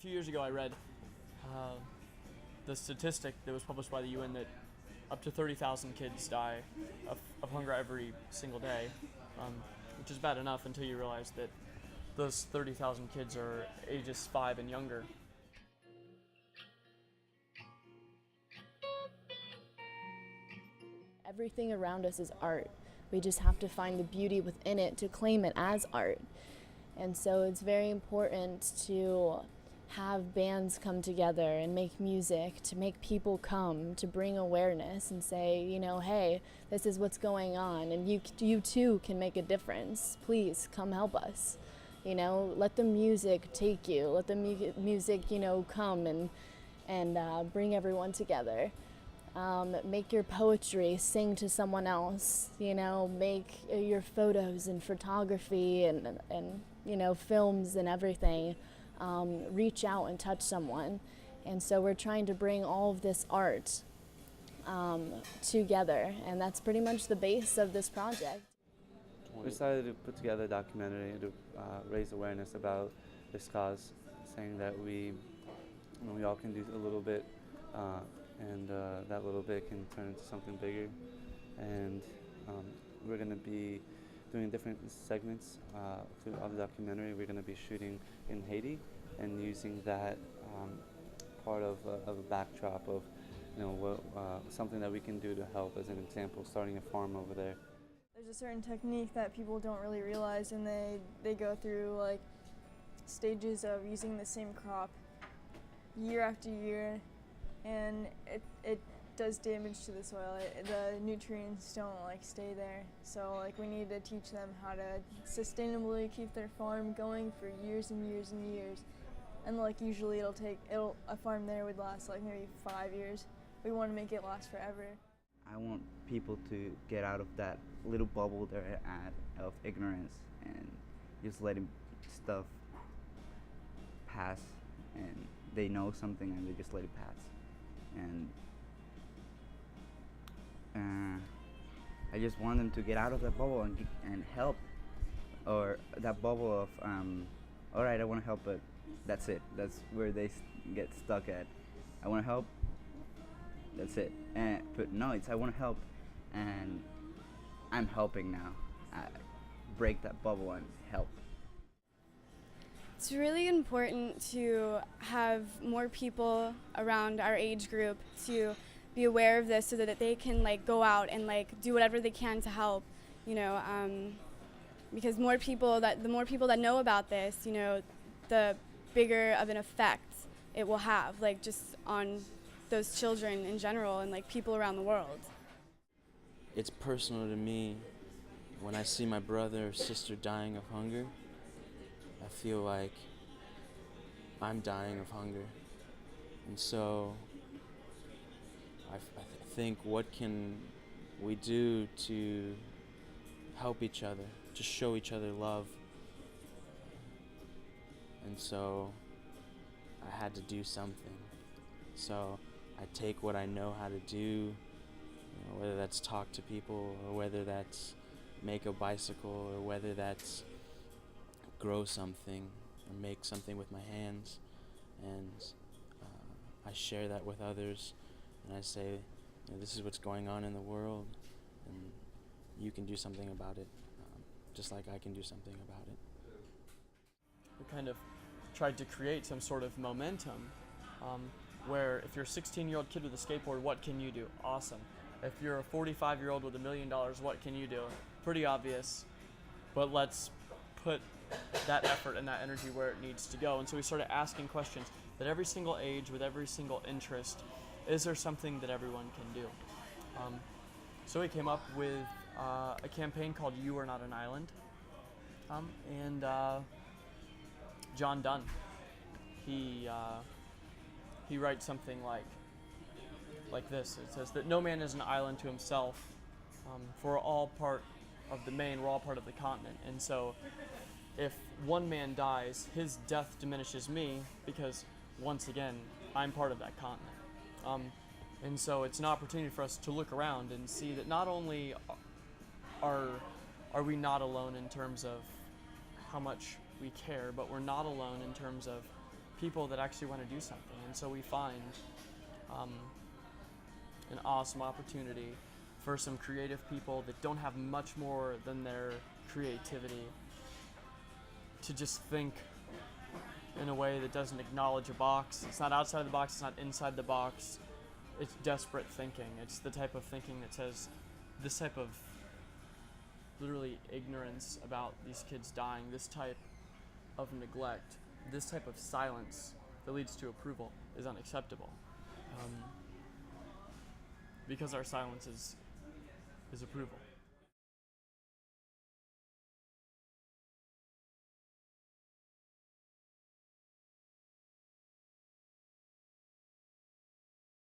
few years ago I read the statistic that was published by the UN that up to 30,000 kids die of hunger every single day, which is bad enough until you realize that those 30,000 kids are ages 5 and younger. Everything around us is art. We just have to find the beauty within it to claim it as art. And so it's very important to have bands come together and make music, to make people come, to bring awareness and say, you know, hey, this is what's going on, and you too can make a difference. Please come help us. You know, let the music take you. Let the music, you know, come and bring everyone together. Make your poetry, sing to someone else, you know, make your photos and photography and you know, films and everything. Reach out and touch someone. And so we're trying to bring all of this art together, and that's pretty much the base of this project. We decided to put together a documentary to raise awareness about this cause, saying that we all can do a little bit, and that little bit can turn into something bigger. And we're going to be doing different segments of the documentary. We're going to be shooting in Haiti and using that part of a backdrop of, you know, something that we can do to help, as an example, starting a farm over there. There's a certain technique that people don't really realize, and they go through like stages of using the same crop year after year, and it does damage to the soil. The nutrients don't like stay there, so like we need to teach them how to sustainably keep their farm going for years and years and years. And like usually a farm there would last like maybe 5 years. We want to make it last forever. I want people to get out of that little bubble they're at of ignorance and just letting stuff pass, and they know something and they just let it pass. And I just want them to get out of that bubble and help, or that bubble of all right, I want to help, but that's it. That's where they get stuck at. I want to help, that's it. But no, it's I want to help, and I'm helping now. I break that bubble and help. It's really important to have more people around our age group to be aware of this, so that they can like go out and like do whatever they can to help, you know, because the more people that know about this, you know, the bigger of an effect it will have, like just on those children in general and like people around the world. It's personal to me. When I see my brother or sister dying of hunger, I feel like I'm dying of hunger. And so I think, what can we do to help each other, to show each other love? And so I had to do something. So I take what I know how to do, you know, whether that's talk to people, or whether that's make a bicycle, or whether that's grow something or make something with my hands. And I share that with others, and I say, you know, this is what's going on in the world, and you can do something about it, just like I can do something about it. We kind of tried to create some sort of momentum where if you're a 16-year-old kid with a skateboard, what can you do? Awesome. If you're a 45-year-old with $1 million, what can you do? Pretty obvious, but let's put that effort and that energy where it needs to go. And so we started asking questions at every single age, with every single interest. Is there something that everyone can do? So we came up with a campaign called You Are Not an Island. And John Donne, he writes something like this. It says that no man is an island to himself, for we're all part of the main, we're all part of the continent. And so if one man dies, his death diminishes me, because once again, I'm part of that continent. And so it's an opportunity for us to look around and see that not only are we not alone in terms of how much we care, but we're not alone in terms of people that actually want to do something. And so we find an awesome opportunity for some creative people that don't have much more than their creativity to just think in a way that doesn't acknowledge a box. It's not outside the box, it's not inside the box. It's desperate thinking. It's the type of thinking that says this type of literally ignorance about these kids dying, this type of neglect, this type of silence that leads to approval is unacceptable. Because our silence is approval.